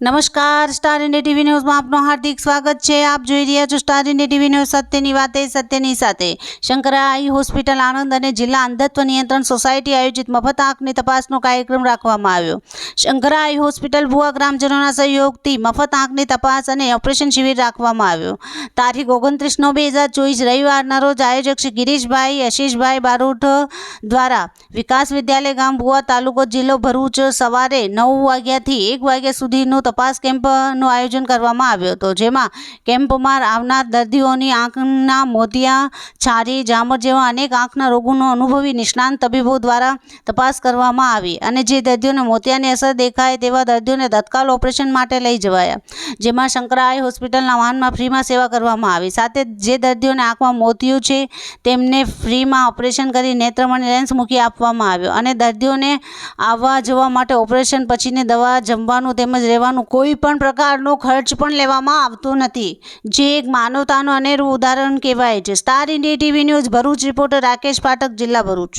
નમસ્કાર, star India TV ન્યૂઝમાં આપનું હાર્દિક સ્વાગત છે। આપ જોઈ રહ્યા છો સ્ટાર ઇન્ડિયા ટીવી ન્યૂઝ। સત્યની વાતે સત્યની સાથે। શંકરા આઈ હોસ્પિટલ આણંદ અને જિલ્લા અંધત્વ નિયંત્રણ સોસાયટી આયોજિત મફત આંખની તપાસનો કાર્યક્રમ રાખવામાં આવ્યો। શંકરા આઈ હોસ્પિટલ ભુવા ગ્રામજનોના સહયોગથી મફત આંખની તપાસ અને ઓપરેશન શિબિર રાખવામાં આવ્યો। તારીખ 29/9/2024 રવિવારના રોજ આયોજક શ્રી ગિરીશભાઈ આશીષભાઈ બારોટ દ્વારા વિકાસ વિદ્યાલય ગામ ભુવા તાલુકો જિલ્લો ભરૂચ સવારે 9 વાગ્યાથી 1 વાગ્યા સુધીનું તપાસ કેમ્પનું આયોજન કરવામાં આવ્યું હતું, જેમાં કેમ્પમાં આવનાર દર્દીઓની આંખના મોતિયા, છારી, ઝામર જેવા અનેક આંખના રોગોનો અનુભવી નિષ્ણાંત તબીબો દ્વારા તપાસ કરવામાં આવી અને જે દર્દીઓને મોતિયાની અસર દેખાય તેવા દર્દીઓને તત્કાલ ઓપરેશન માટે લઈ જવાયા, જેમાં શંકરા આઈ હોસ્પિટલના વાહનમાં ફ્રીમાં સેવા કરવામાં આવી। સાથે જે દર્દીઓને આંખમાં મોતિયું છે તેમને ફ્રીમાં ઓપરેશન કરી નેત્રમણી લેન્સ મૂકી આપવામાં આવ્યો અને દર્દીઓને આવવા જવા માટે ઓપરેશન પછીની દવા, જમવાનું તેમજ રહેવાનું કોઈ પણ પ્રકારનો ખર્ચ પણ લેવામાં આવતો નથી, જે એક માનવતાનું અનેરું ઉદાહરણ કહેવાય છે। Star India TV news Bharuch reporter Rakesh Pathak, જિલ્લા ભરૂચ।